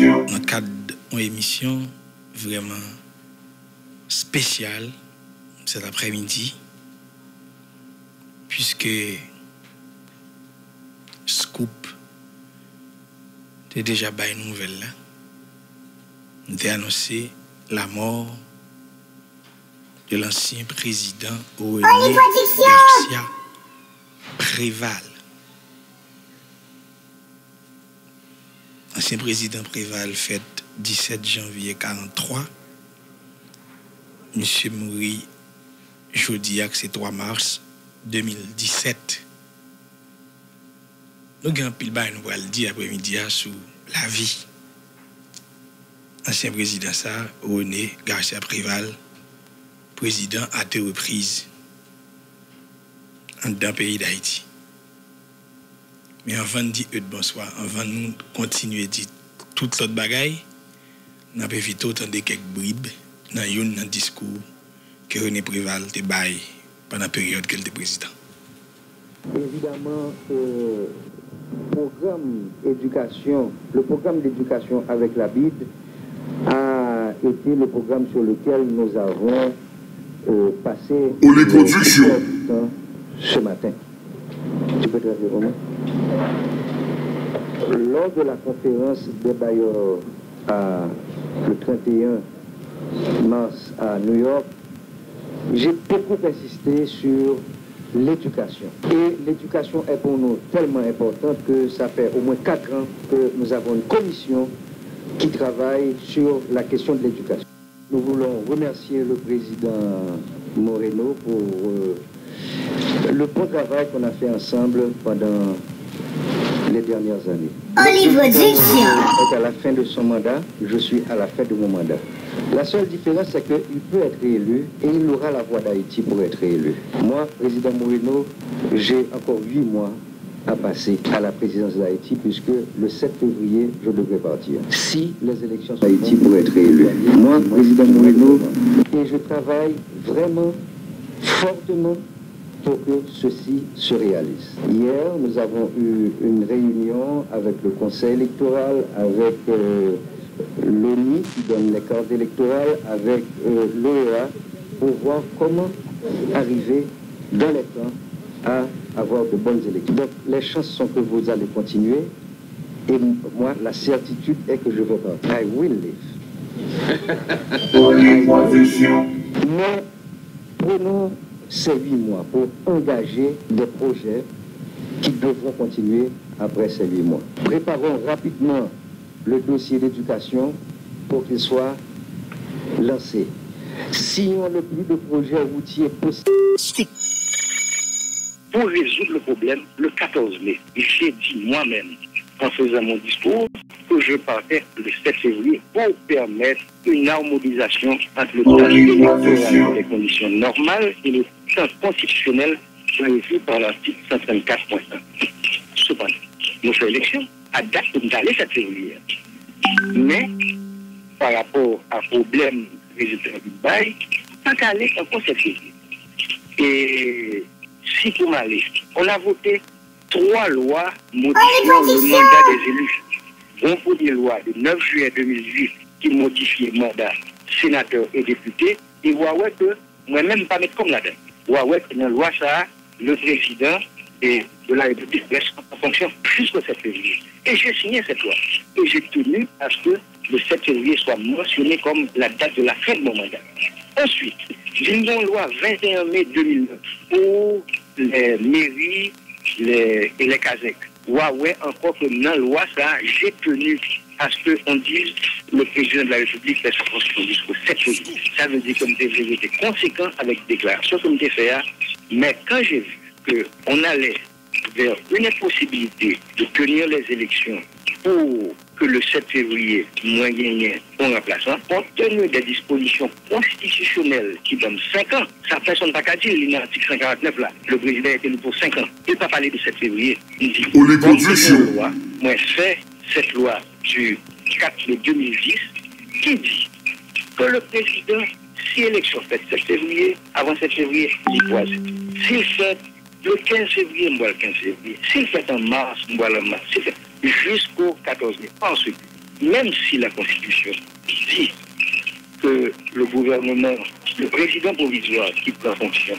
Dans le cadre d'une émission vraiment spéciale cet après-midi, puisque Scoop a déjà baillé une nouvelle là. On a annoncé la mort de l'ancien président René Garcia Préval. Ancien président Préval fait 17 janvier 1943. Monsieur mourit jeudi, c'est 3 mars 2017. Nous avons pile bain nous le dire après-midi sur la vie. Ancien président ça, René Garcia Préval, président à 2 reprises dans le pays d'Haïti. Mais avant de dire bonsoir, avant de nous continuer à dire toute l'autre bagaille, nous avons évité autant de quelques bribes dans le discours que René Préval a baillé pendant la période qu'il était président. Évidemment, le programme d'éducation avec la BID a été le programme sur lequel nous avons passé du temps ce matin. Tu peux te rappeler, Romain? Lors de la conférence des bailleurs le 31 mars à New York, j'ai beaucoup insisté sur l'éducation. Et l'éducation est pour nous tellement importante que ça fait au moins 4 ans que nous avons une commission qui travaille sur la question de l'éducation. Nous voulons remercier le président Moreno pour le bon travail qu'on a fait ensemble pendant les dernières années. Est à la fin de son mandat, je suis à la fin de mon mandat. La seule différence, c'est qu'il peut être réélu et il aura la voix d'Haïti pour être réélu. Moi, président Moreno, j'ai encore 8 mois à passer à la présidence d'Haïti puisque le 7 février, je devrais partir. Si les élections sont Haïti pour être réélu. Moi, président Moreno, et je travaille vraiment fortement pour que ceci se réalise. Hier, nous avons eu une réunion avec le Conseil électoral, avec l'ONU qui donne les cartes électorales, avec l'OEA, pour voir comment arriver dans les temps à avoir de bonnes élections. Donc, les chances sont que vous allez continuer, et moi, la certitude est que je vais pas. I will live. Mais prenons ces 8 mois pour engager des projets qui devront continuer après ces 8 mois. Préparons rapidement le dossier d'éducation pour qu'il soit lancé. Signons le plus de projets routiers possible. Pour résoudre le problème, le 14 mai, j'ai dit moi-même, en faisant mon discours, que je partais le 7 février pour permettre une harmonisation entre le temps électoral des conditions normales et le temps constitutionnel prévu par l'article 134.1. Cependant, nous faisons élection à date de nous aller 7 février. Mais, par rapport à problème résultat du bail, pas qu'à aller encore 7 février. Et si pour m'aller, on a voté 3 lois modifiant le mandat des élus. Une première loi de 9 juillet 2008 qui modifie le mandat sénateur et député, et ouais que moi-même pas mettre comme la date. Ouais que dans la loi ça, le président de la République reste en fonction jusqu'au 7 février. Et j'ai signé cette loi. Et j'ai tenu à ce que le 7 février soit mentionné comme la date de la fin de mon mandat. Ensuite, j'ai une loi 21 mai 2009 pour les mairies et les casecs. Ouais, encore que dans la loi, ça, j'ai tenu à ce qu'on dise le président de la République fait sa constitution jusqu'au 7 février. Ça veut dire que nous devons être conséquents avec des déclarations que nous devons faire. Mais quand j'ai vu qu'on allait vers une impossibilité de tenir les élections pour que le 7 février, moins gagné, on remplaçant, compte tenu des dispositions constitutionnelles qui donnent 5 ans, ça personne n'a pas dire, l'article 149 là, le président est élu pour 5 ans. Il ne peut pas parler de 7 février. Il dit, moi, c'est cette loi du 4 mai 2010 qui dit que le président, si l'élection fait 7 février, avant 7 février, il croise. S'il fait le 15 février, on voit le 15 février. S'il fait en mars, on voit le mars. S'il fait jusqu'au 14 mai. Ensuite, même si la Constitution dit que le gouvernement, le président provisoire qui prend fonction,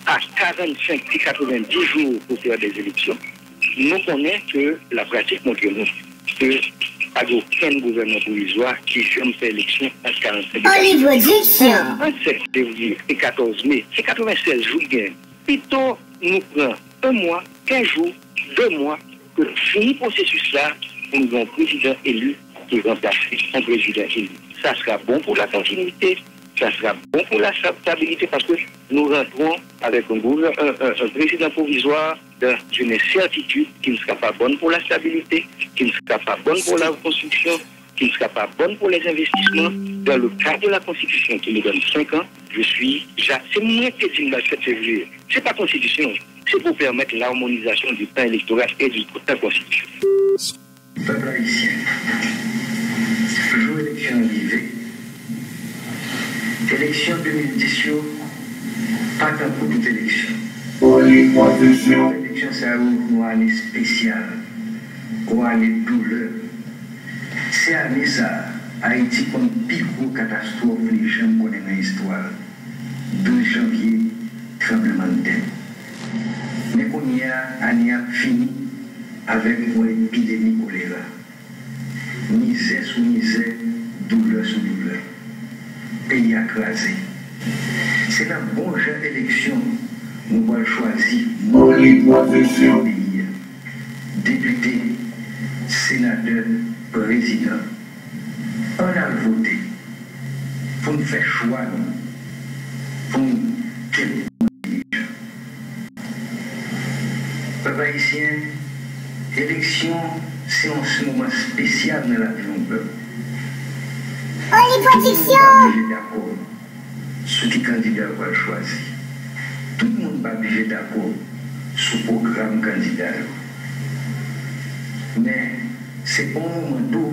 a 45 et 90 jours pour faire des élections, nous connaissons que la pratique montre nous que pas aucun gouvernement provisoire qui ferme ses élections à 45 et 7 février et 14 mai, c'est 96 jours de gain. Plutôt, nous prenons un mois, 15 jours, 2 mois, que finit le processus là pour nous un président élu qui remplace un président élu. Ça sera bon pour la continuité, ça sera bon pour la stabilité parce que nous rentrons avec un président provisoire dans une certitude qui ne sera pas bonne pour la stabilité, qui ne sera pas bonne pour la reconstruction, qui ne sera pas bonne pour les investissements. Dans le cadre de la Constitution qui nous donne 5 ans, c'est moins que dit le 7 février. Ce n'est pas Constitution, c'est pour permettre l'harmonisation du temps électoral et du temps constitution. Peuple haïtien, jour élection arrivée, élection 2010, pas tant pour toute élection. L'élection, ça ouvre une année spéciale, une année douleur. C'est année ça, Haïti comme plus gros catastrophe les gens connaissent dans l'histoire. 12 janvier, tremblement de terre. Mais qu'on y a, année a fini avec une épidémie choléra. Misère sous misère, douleur sous douleur. Pays écrasé. C'est la bonne élection. Nous allons choisir notre pays. Député, sénateur, président. On a voté pour nous faire choix, pour nous diriger. Peuple haïtien, élection, c'est un moment spécial dans la vie de peuple. Politique. D'accord sur qui candidat va choisir. Tout le monde va obligé d'accord sur le programme candidat. Mais c'est pas un moment d'où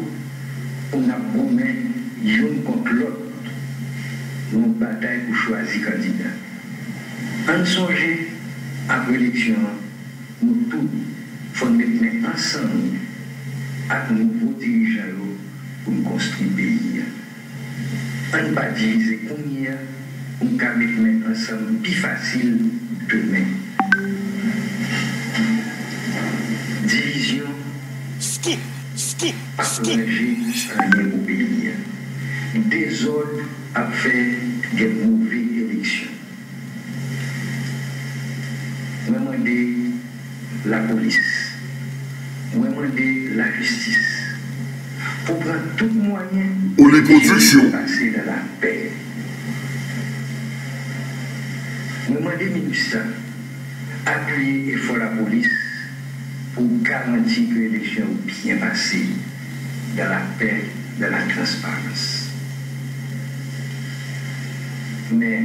on a promis l'un contre l'autre. Nous bataille pour choisir candidat. En songer, après l'élection, nous tous, il faut nous mettre ensemble avec nouveaux dirigeants pour nous construire le pays. On ne va pas diviser combien, on va mettre ensemble plus facile demain. Division, approcher rien au pays. Désordre a fait des mauvaises élections. Moi, je demande la police, moi, je demande la justice, pour prendre tout moyen pour passer dans la paix. Moi, je demande le ministère appuyer et faire la police pour garantir que l'élection est bien passée dans la paix, dans la transparence. Mais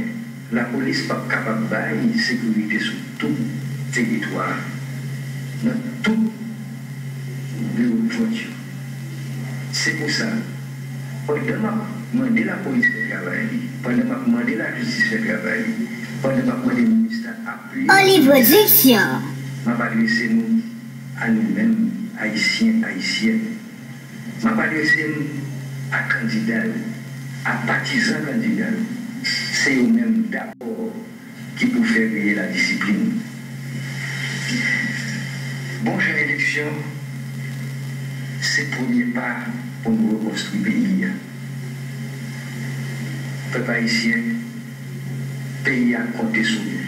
la police n'est pas capable de sécurité sur tout le territoire, dans tout le frontière. C'est pour ça, pendant que je demande la police de travail, pendant que je demande la justice de travail, pendant que je demande le ministère appuyer, je vais adresser nous à nous-mêmes, haïtiens, haïtiennes. Je vais adresser à candidats, à partisans candidats. C'est eux-mêmes d'abord qui peuvent faire veiller la discipline. Bon, chère élection, c'est le premier pas pour nous reconstruire le pays. Peuple haïtien, le pays a compté sur nous.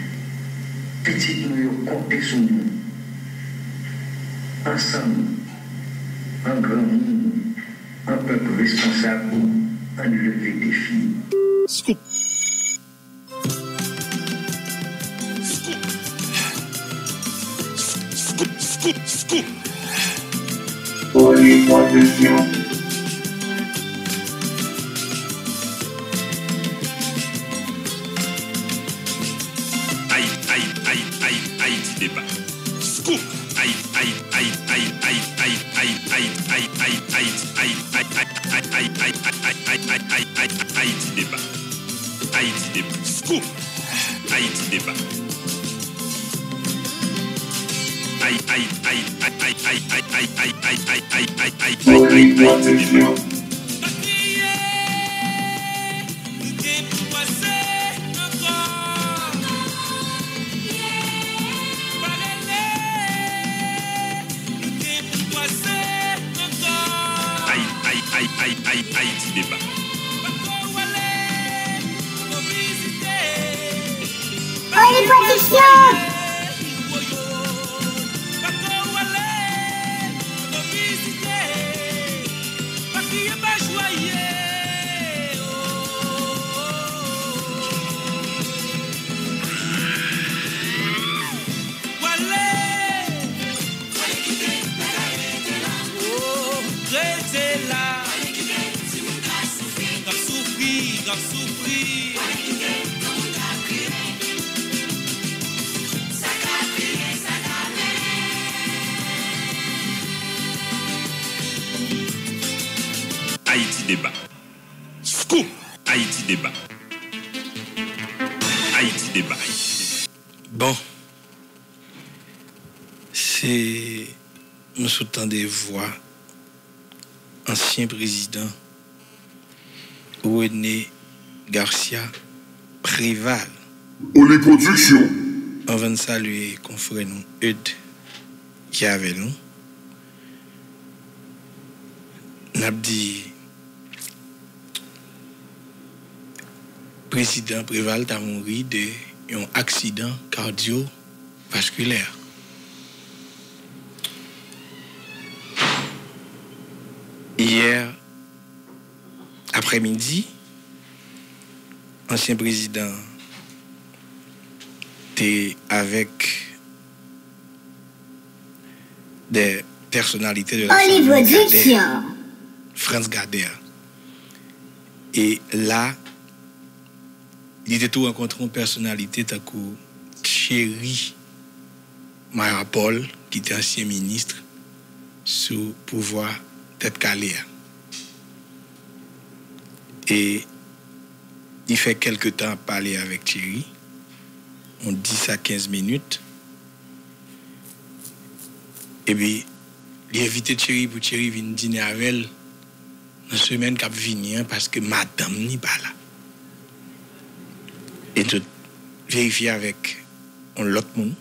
Petit nous a compté sur nous. Ensemble, un grand monde, un peuple responsable, un lever défi. Scoop. Scoop. Politique. Haïti débat. Scoop. Haïti débat. Scoop. Haïti débat. Haïti débat. Haïti débat. Scoop. Haïti débat. Haïti débat. Bon, c'est nous soutenons des voix ancien président René Garcia Préval. Pour les productions. Avant de saluer confrère nous Eudes qui est avec nous. N'a dit président Préval a mouru d'un accident cardiovasculaire. Hier après-midi, ancien président était avec des personnalités de la famille France Gardère. Et là, il était tout rencontré une personnalité tant que Thierry Marapol, qui était ancien ministre sous pouvoir tête calée. Et il fait quelque temps à parler avec Thierry. On 10 à 15 minutes. Et puis, il a invité Thierry pour Thierry venir dîner avec elle dans la semaine qui a venir parce que madame n'est pas là. Et de vérifier avec l'autre monde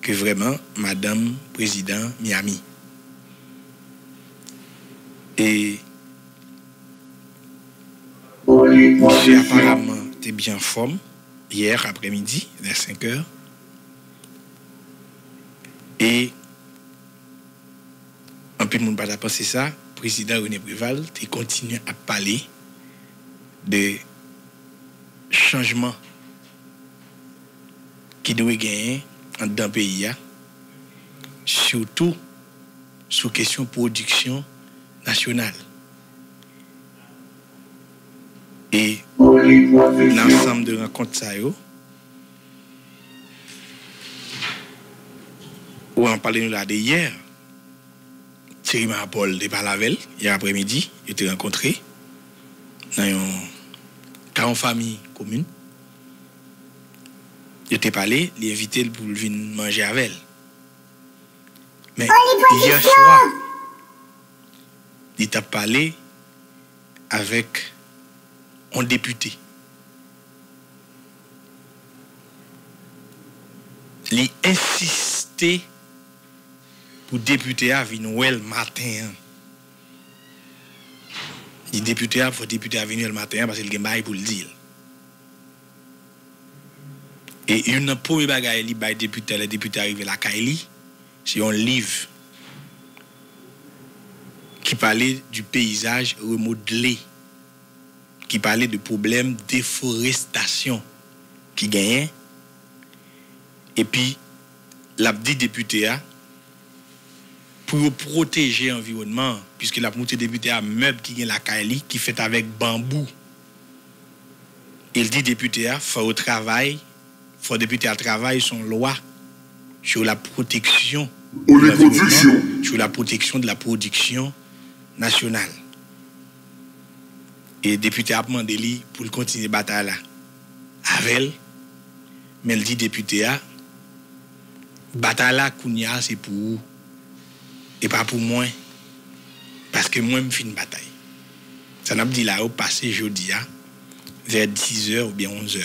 que vraiment madame président Miami. Et monsieur apparemment était bien en forme hier après-midi vers 5 heures. Et un peu de monde n'a pas pensé ça. Le président René Préval a continué à parler de changements qui doivent gagner dans le pays, surtout sur question de production nationale. Et l'ensemble de rencontres ça où on parlait là de hier, Thierry Marapol de Palavel, hier après-midi, il était rencontré dans une famille commune. Il était parlé, il invité pour venir manger avec elle. Mais hier soir, il a parlé avec un député. Il insistait pour député à venir le matin. Il député à venir le matin parce qu'il a pour le dire. Et une première bagaille li bay député, le député arrivé la Kaili, c'est un livre qui parlait du paysage remodelé, qui parlait de problèmes de déforestation qui gagnait. Et puis, l'a dit député a pour protéger l'environnement, puisque la monté député a meuble qui gagne la Kaili, qui fait avec bambou. Il dit député a faut au travail, faut député à travail son loi sur la protection de l'environnement, sur la protection de la production nationale. Et député a demandé lui pour continuer la bataille là avec elle, mais il dit député a bataille là kounya c'est pour Et pas pour moi, parce que moi, je fais une bataille. Ça n'a pas dit là, au passé jeudi, vers 10h ou bien 11h.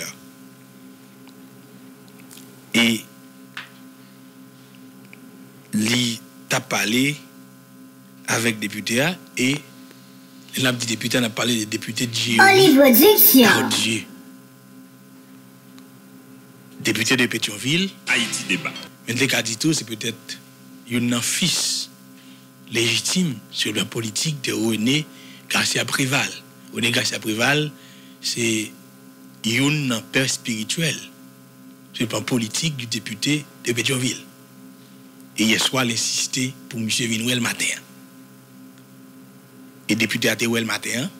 Et il t'a parlé avec député et le député a parlé des députés de Dieu. Dieu. Député de Pétionville. Haïti débat. Mais dès qu'a dit tout, c'est peut-être un fils légitime sur la politique de René Garcia Préval. René Garcia Préval, c'est un père spirituel sur le plan politique du député de Pétionville. Et hier soir, il insistait pour M. Vinouel matin. Et député a été le matin.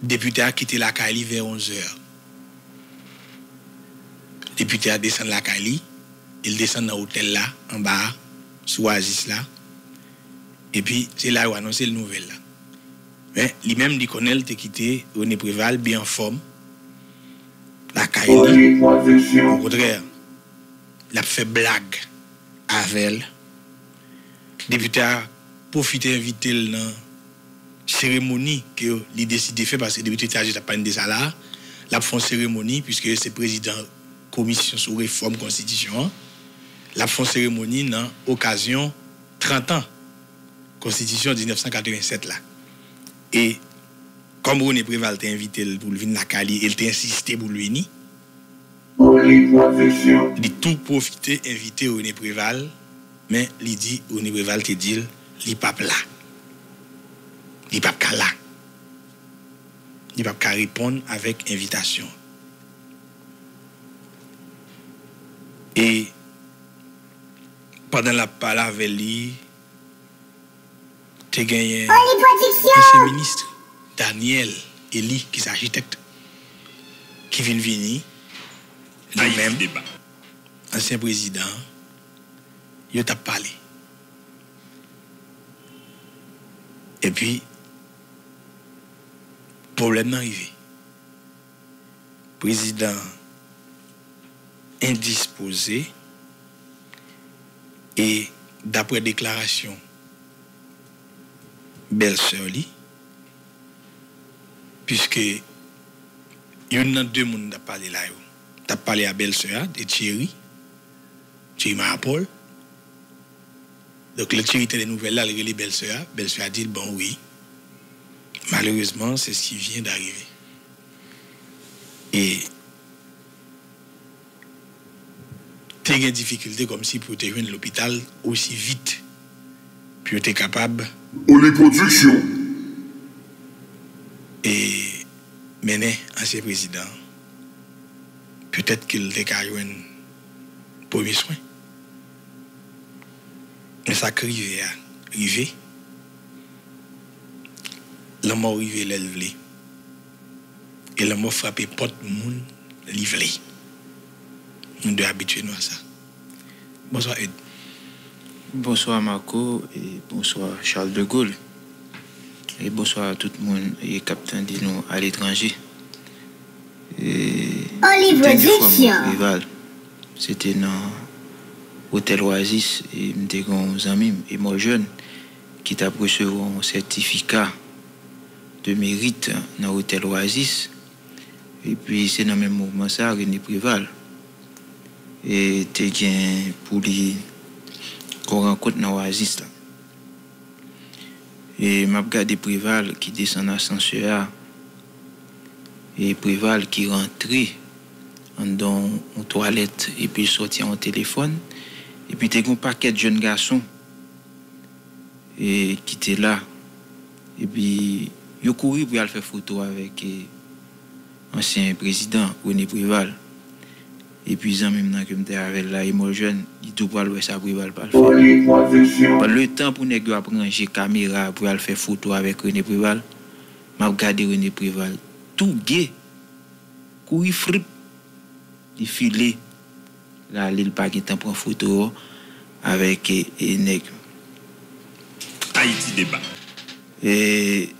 Député a quitté la Cali vers 11h. Député a descendu la Cali. Il descend dans l'hôtel là, en bas, sous Oasis là. Et puis, c'est là où a annoncé le nouvelle là. Mais lui-même, il connaît, il a quitté René Préval, bien en forme. La Cali. Au contraire, il a fait blague avec elle. Député a profité d'inviter dans la cérémonie que il décidé de faire parce que le député n'a pas de salaire. Il a fait une cérémonie puisque c'est président de la commission sur réforme constitution. Il a fait une cérémonie dans l'occasion 30 ans constitution 1987 là. Et comme René Préval t'a invité pour venir à Cali, il t'a insisté pour lui ni. Il a tout profité inviter René Préval, mais il dit René Préval te dit il pas là. Il pas là. Il pas répondre avec invitation. Et pendant la parole avec lui, tu as gagné le ministre Daniel Eli, qui est architecte, qui vient venir, lui-même, ancien président, il t'a parlé. Et puis, problème n'est arrivé. Président indisposé et d'après déclaration belle-sœur li, puisque il y a deux personnes qui ont parlé là. Tu as parlé à belle-sœur de Thierry Marapol. Donc le Thierry était des nouvelles là, les belle-sœur a dit bon oui. Malheureusement, c'est ce qui vient d'arriver. Et tu as des difficultés comme si pour te joindre l'hôpital aussi vite, puis tu es capable. On les productions. Et mener ancien président, peut-être qu'il était joindre premier soin. Mais ça arrivé. L'homme a arrivé l'élevé. Et l'homme a frappé porte moun livré. Nous devons habituer nous à ça. Bonsoir Ed. Bonsoir Marco et bonsoir Charles de Gaulle. Et bonsoir à tout le monde et capitaine de nous à l'étranger. C'était dans l'hôtel Oasis et m'étais des amis et moi jeune qui t'a reçu un certificat de mérite dans l'hôtel Oasis. Et puis c'est dans le même mouvement ça, René Préval. Et t'es bien pour lui qu'on rencontre dans l'Oasis. Et m'a regardé Préval qui descend dans l'ascenseur et Préval qui rentrait dans une toilette et puis sorti en téléphone. Et puis t'es un paquet de jeunes garçons et qui étaient là. Et puis ils ont couru pour aller faire photo avec l'ancien président René Préval. Et puis en même temps que j'étais avec là, et moi jeune, il tout pour aller ça Préval pas le faire. Pas le temps pour nèg prendre une caméra pour aller faire photo avec René Préval. M'a regardé René Préval tout gay. Courir fripe, il filé. Là il pas qui temps prendre photo avec nèg. Haïti débat. Et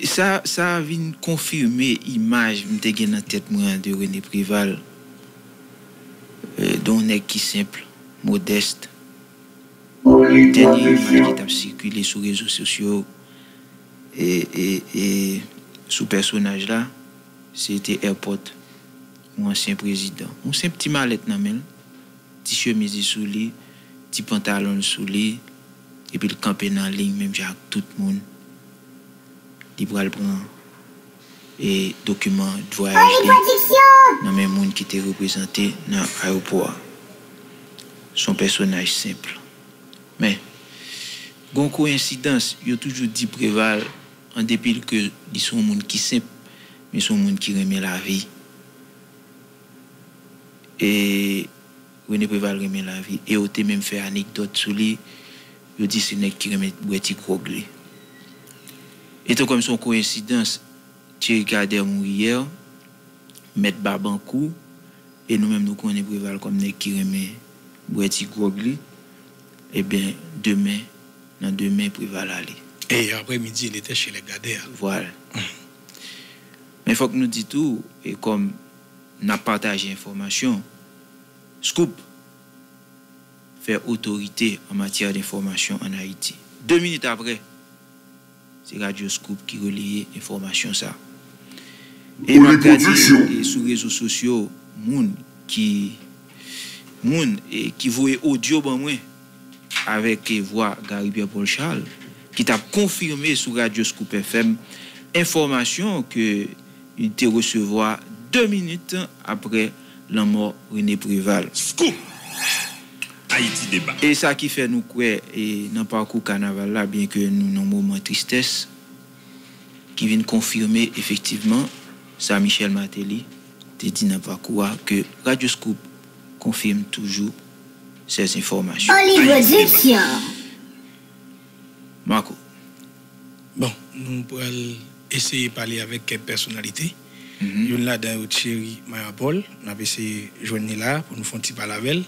ça vient confirmer l'image que j'ai dans la tête de René Préval, d'un nèg qui simple, modeste, dernier image qui a circulé sur les réseaux sociaux et sous personnage là, c'était Airport, mon ancien président. On c'est un petit mallette dans même, petit chemise sous lui, petit pantalon sous lui, et puis le camper dans la ligne, même j'ai tout le monde. Il va le prendre et documents de voyage dans même monde qui était représenté dans l'aéroport. Son personnage simple. Mais, gon coïncidence, il a toujours dit Préval, en dépit que ils sont un monde qui simple, mais sont un monde qui remet la vie. Et René Préval remet la vie. Et il a même fait anecdote sur lui, il dit c'est qui remet Boueti Kroglé. Et tout comme son coïncidence, Thierry Kader mourit hier, mettre Babankou, et nous-mêmes nous connaissons Préval comme qui remet Boueti Kroglé. Eh bien, demain, Préval aller. Et après-midi, il était chez les Gader. Voilà. Mais il faut que nous disions tout, et comme nous avons partagé l'information, Scoop fait autorité en matière d'information en Haïti. 2 minutes après, c'est Radio Scoop qui relayait l'information ça. Et nous avons sur les réseaux sociaux, moun qui voyait audio ben moi avec voix Gary Pierre-Paul Charles qui t'a confirmé sur Radio Scoop FM information que il était recevoir 2 minutes après la mort René Préval. Scoop Haïti débat. Et ça qui fait nous quoi et dans le parcours carnaval là, bien que nous avons un moment de tristesse qui vient confirmer effectivement ça Michel Martelly te dit dans le parcours que Radio Scoop confirme toujours ces informations. Olivier Marco. Bon, nous pourrons essayer de parler avec quelques personnalités. Il y en a dans Thierry Mayapol, on a essayé de joindre là pour nous faire un petit parler avec elle.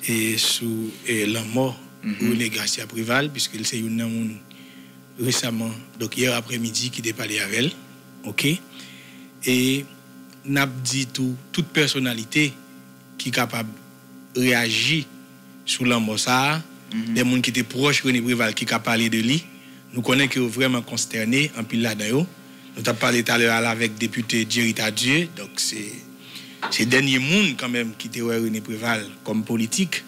Et sous la mort de René Garcia Préval, puisqu'il s'est une récemment, donc hier après-midi, qui a parlé avec elle. OK? Et n'a dit toute personnalité qui est capable de réagir sur la mort ça, des gens qui étaient proches de René Préval qui a parlé de lui, nous connaissons qu'ils sont vraiment consternés en pile là-dedans. Nous avons parlé tout à l'heure avec le député Jerry Tadieu, donc c'est dernier monde quand même qui était René Préval comme politique.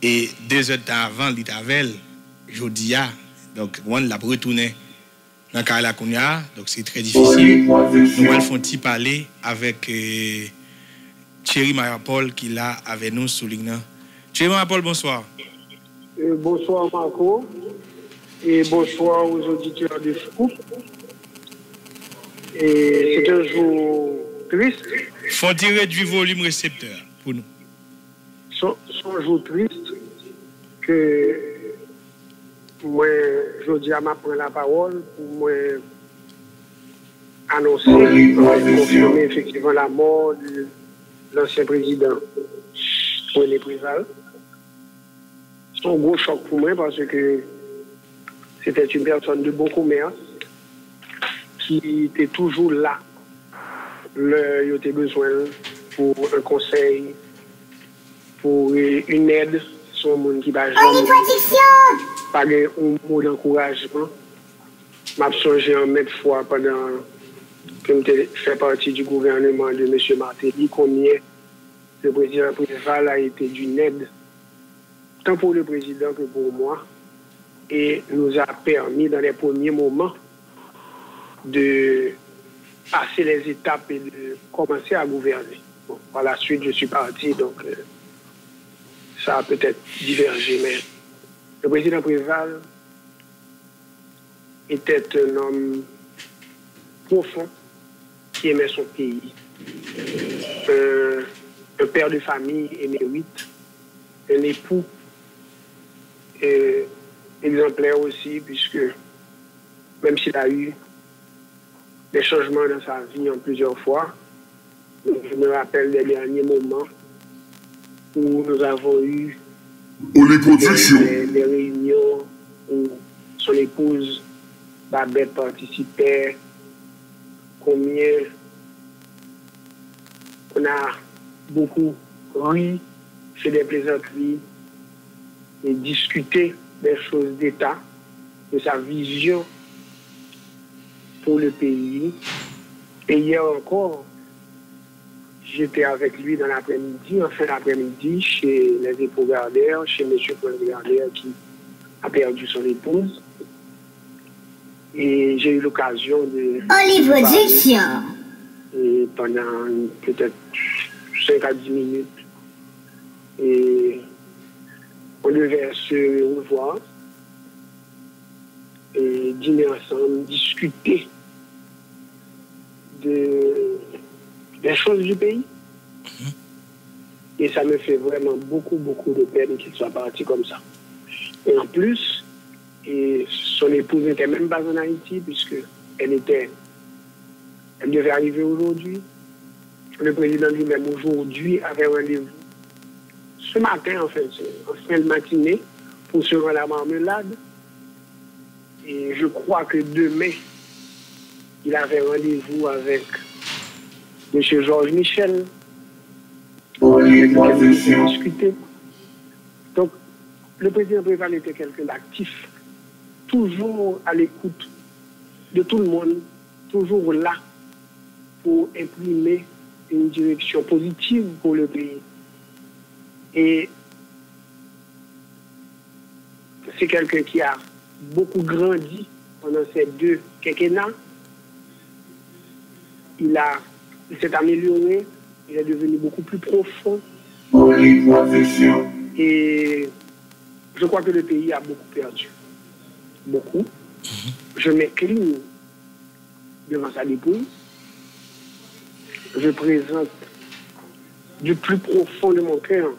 Et 2 heures avant, il était avec Jodia, donc on l'a retourné dans Karla Kounia, donc c'est très difficile. Nous allons faire un petit parler avec Thierry Mayapol qui est là avec nous sous ligne. Thierry Mayapol, bonsoir. Bonsoir Marco et bonsoir aux auditeurs de Scoop. Et c'est un jour triste. Faut tirer du volume récepteur pour nous. C'est un jour triste que moi, je dis à ma prendre la parole pour moi annoncer, confirmer effectivement la mort de l'ancien président René Préval. C'est un gros choc pour moi parce que c'était une personne de bon commerce qui était toujours là. Il était besoin pour un conseil, pour une aide, son monde qui va jamais pas un mot d'encouragement. M'a changé en maintes fois pendant que je fais partie du gouvernement de M. Martelly, combien le président Préval a été d'une aide, tant pour le président que pour moi, et nous a permis dans les premiers moments de passer les étapes et de commencer à gouverner. Bon, par la suite, je suis parti, donc ça a peut-être divergé, mais le président Préval était un homme profond qui aimait son pays, un père de famille émérite, un époux exemplaire aussi, puisque même s'il a eu des changements dans sa vie en plusieurs fois, je me rappelle des derniers moments où nous avons eu des réunions où son épouse Babette participait, combien on a beaucoup ri, fait des plaisanteries, et discuter des choses d'État, de sa vision pour le pays. Et hier encore, j'étais avec lui dans l'après-midi, en fin d'après-midi, chez les époux Gardère, chez M. Paul Gardère qui a perdu son épouse. Et j'ai eu l'occasion de... Olive et pendant peut-être 5 à 10 minutes. Et on devait se revoir et dîner ensemble, discuter des choses du pays. Et ça me fait vraiment beaucoup, beaucoup de peine qu'il soit parti comme ça. Et en plus, et son épouse n'était même pas en Haïti, puisque elle devait arriver aujourd'hui. Le président lui-même aujourd'hui avait rendez-vous ce matin, en fin de matinée, pour se rendre à la Marmelade. Et je crois que demain, il avait rendez-vous avec M. Georges Michel. Pour discuter. Donc, le président Préval était quelqu'un d'actif, toujours à l'écoute de tout le monde, toujours là pour imprimer une direction positive pour le pays. Et c'est quelqu'un qui a beaucoup grandi pendant ces 2 quinquennats. Il s'est amélioré, il est devenu beaucoup plus profond. Et je crois que le pays a beaucoup perdu. Beaucoup. Je m'incline devant sa dépouille. Je présente du plus profond de mon cœur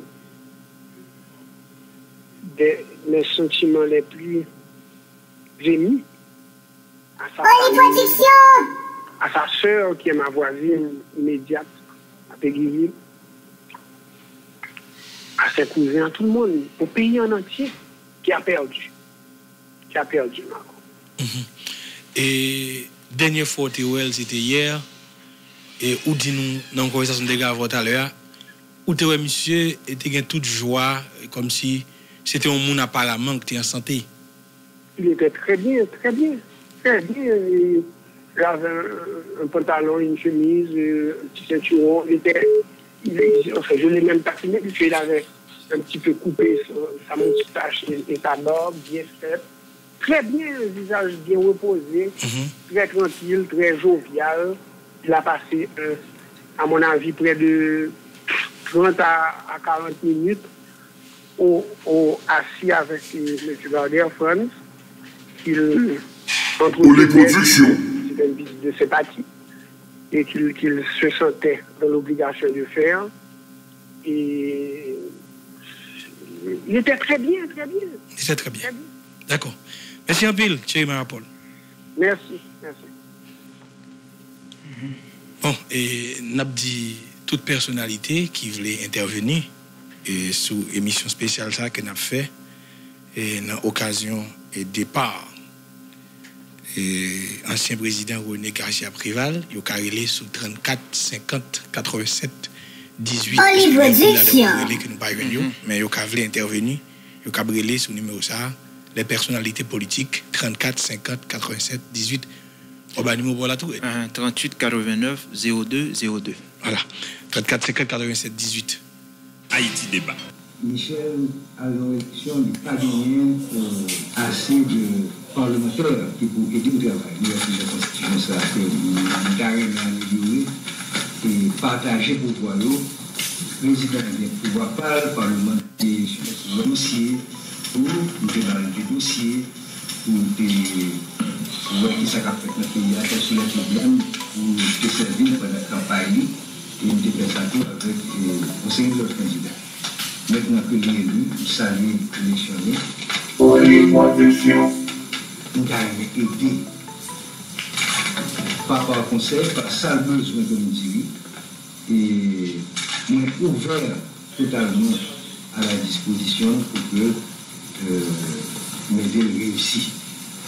mes sentiments les plus émus à sa famille, à sa sœur qui est ma voisine immédiate à Péguiville, à ses cousins, à tout le monde, au pays en entier qui a perdu. Qui a perdu, Marco. Et dernière fois, c'était hier, et où dit-nous, dans la conversation de gars tout à l'heure, où tu monsieur était toute joie, comme si c'était un monde apparemment que tu es en santé. Il était très bien, très bien, très bien. Il avait un pantalon, une chemise, un petit ceinturon. Je l'ai même taquiné, puisqu'il avait un petit peu coupé sa moustache et sa barbe, bien faite. Très bien, un visage bien reposé, très tranquille, très jovial. Il a passé, à mon avis, près de 30 à 40 minutes assis avec M. Gardère France. Pour les productions. C'était une visite de sympathie et qu'il se sentait dans l'obligation de faire. Et il était très bien, très bien. Il était très bien. D'accord. Merci un peu, Thierry Marapol. Merci, merci. Bon, et n'a dit toute personnalité qui voulait intervenir et sous émission spéciale ça que n'a fait et dans l'occasion et départ et ancien président René Garcia Préval, il a carré sous 34 50 87 18 que nous pas venu mais il a voulu intervenir, il a brûlé sous numéro ça les personnalités politiques 34 50 87 18 au bas numéro pour la tour 38 89 02 02. Voilà. 34 50 87 18. Haïti débat. Michel, à l'élection du pas gagné assez de parlementaires qui pour aider au travail. Il y a une constitution ça que nous carrément amélioré et partager pour pouvoir le président de pouvoir pas le parlement sur le dossier pour nous débattre du dossier pour voir qui ça a fait notre pays, quels sont les problèmes pour te servir pendant la campagne et nous déplaçons avec un certain nombre de candidats. Maintenant que j'ai élu, nous saluons l'électionné. Nous avons aidé par conseil, par ça le besoin de nous dire. Et nous sommes ouverts totalement à la disposition pour que l'aider réussisse.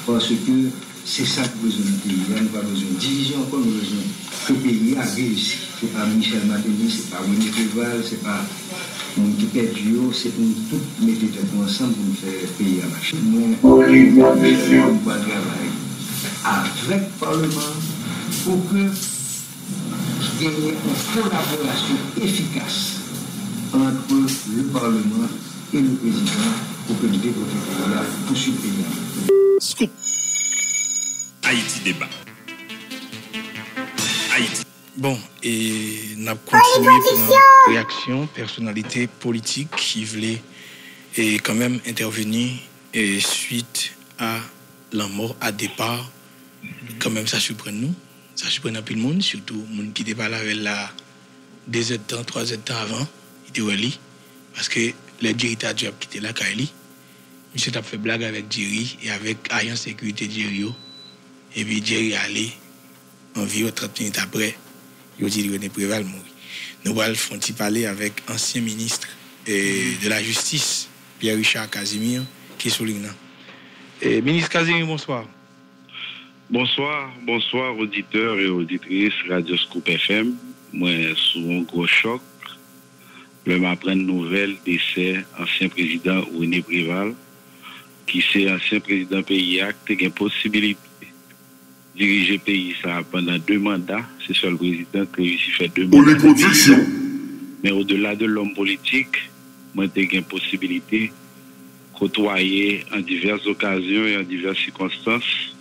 Parce que c'est ça que besoin du pays. Il n'y a pas besoin de division, encore nous besoin que le pays a réussi. Ce n'est pas Michel Matéli, ce n'est pas René Préval, ce n'est pas Mon qui perdu, c'est pour nous tous mettre ensemble pour nous faire payer à marcher. Nous, on va travailler avec le Parlement pour que il y ait une collaboration efficace entre le Parlement et le président pour que le développement poursuive le pays. Scoop. Haïti débat. Haïti. Bon, et nous avons continué pour une réaction, personnalité politique qui voulait et quand même intervenir et suite à la mort à départ. Quand même, ça surprend nous. Ça surprend un peu le monde, surtout le monde qui n'était pas là avec la 2 heures de temps, 3 heures de temps avant. Il était au lit. Parce que le directeur job qui était là, Kaili, monsieur a fait blague avec Jerry et avec Agent Sécurité Jerry. Et puis Jerry est allé environ 30 minutes après. Il a dit René Préval mourir. Nous allons parler avec ancien ministre de la Justice, Pierre-Richard Casimir, qui est sur l'île. Ministre Casimir, bonsoir. Bonsoir auditeurs et auditrices Radio Scoop FM. Moi, sous un gros choc, je m'apprends une nouvelle décès ancien président René Préval, qui c'est ancien président pays qui a une possibilité de diriger le pays ça pendant 2 mandats. C'est seul président qui réussit à faire 2 mandats. Mais au-delà de l'homme politique, moi, j'ai une possibilité de côtoyer en diverses occasions et en diverses circonstances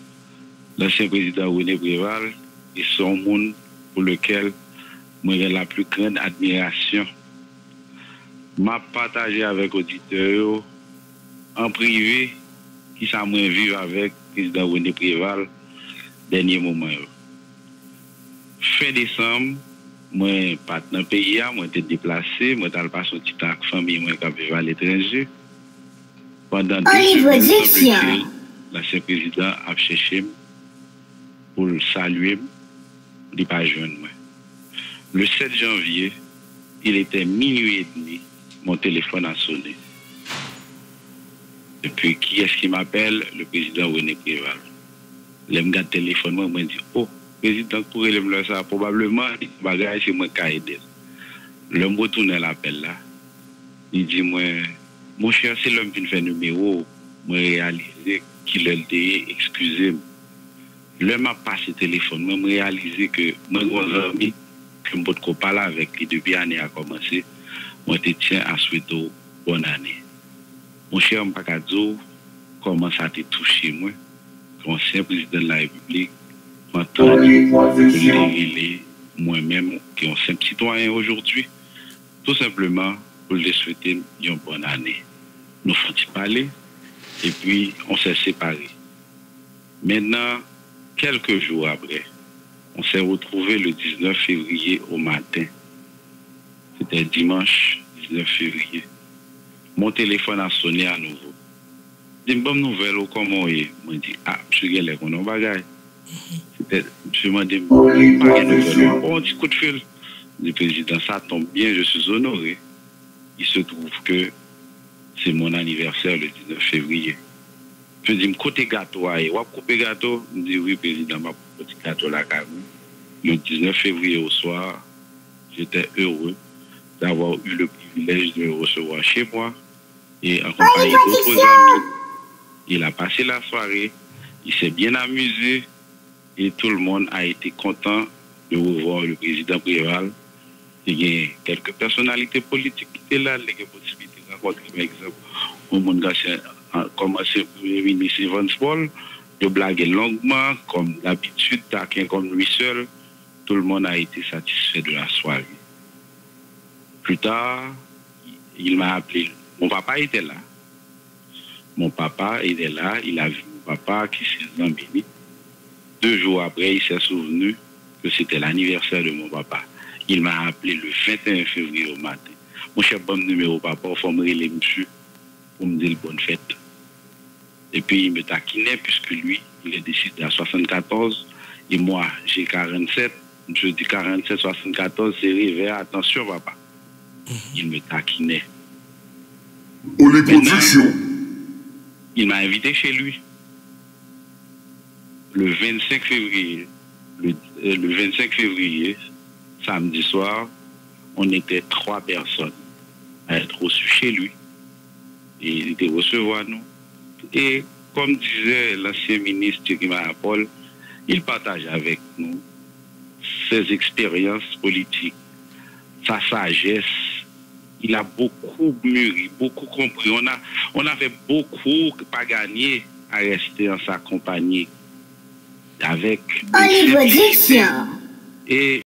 l'ancien président René Préval et son monde pour lequel moi j'ai la plus grande admiration. M'a partagé avec auditeurs en privé qui ça moi vivre avec le président René Préval dernier moment. Fin décembre, moi pas dans le pays, moi j'étais déplacé, moi j'allais passer un petit temps avec famille moi qui vivait à l'étranger. Pendant 2 semaines, l'ancien président a cherché pour le saluer, il n'est pas jeune. Le 7 janvier, il était 00h30, mon téléphone a sonné. Et puis, qui est-ce qui m'appelle? Le président René Préval. Je me garde le téléphone, moi, je me dis, oh, président, pour le ça, probablement, c'est moi qui ai aidé. Je me retourne l'appel là. Il dit, moi, mon cher, c'est l'homme qui fait un numéro, moi, réalisé qu'il a été, excusez-moi. Le m'a passé le téléphone, je me réalisé que moi, mon ami, que je ne peux pas parler avec lui depuis l'année a commencé, moi, je tiens à souhaiter bonne année. Mon cher Mpakadzo, comment ça t'a touché, moi, ancien président de la République, moi-même, qui est un simple citoyen aujourd'hui, tout simplement pour lui souhaiter une bonne année. Nous faisons parler et puis on s'est séparés. Maintenant, quelques jours après, on s'est retrouvés le 19 février au matin. C'était dimanche 19 février. Mon téléphone a sonné à nouveau. J'ai une bonne nouvelle, comment il est? Je me dis, ah, je suis allé qu'on en bagaille. Je me dis, pas de nouvelle. On dit coup de fil. Le président, ça tombe bien, je suis honoré. Il se trouve que c'est mon anniversaire le 19 février. Je dis, côté gâteau, on va couper gâteau. Je dis, oui, président, ma petit gâteau là, le 19 février au soir, j'étais heureux d'avoir eu le privilège de le recevoir chez moi et en compagnie d'autres amis. Il a passé la soirée, il s'est bien amusé et tout le monde a été content de revoir le président Préval. Il y a quelques personnalités politiques qui étaient là, les possibilités de rencontrer, par exemple, au monde comme le Premier ministre Evans Paul, de blaguer longuement, comme d'habitude, taquin comme lui seul. Tout le monde a été satisfait de la soirée. Plus tard, il m'a appelé. Mon papa était là. Mon papa était là. Il a vu mon papa qui s'est embelli. 2 jours après, il s'est souvenu que c'était l'anniversaire de mon papa. Il m'a appelé le 21 février au matin. Mon cher bon numéro papa, il faut me relayer monsieur pour me dire bonne fête. Et puis il me taquinait puisque lui, il est décédé à 74 et moi, j'ai 47. Je dis 47, 74, c'est réveillé. Attention papa. Il me taquinait. Maintenant, il m'a invité chez lui. Le 25 février, le 25 février, samedi soir, on était 3 personnes. à être reçu chez lui. Et il était recevoir nous. Et comme disait l'ancien ministre Thierry Paul, il partage avec nous ses expériences politiques, sa sagesse. Il a beaucoup mûri, beaucoup compris. On avait beaucoup pas gagné à rester en sa compagnie. Avec Olivier Diction. Et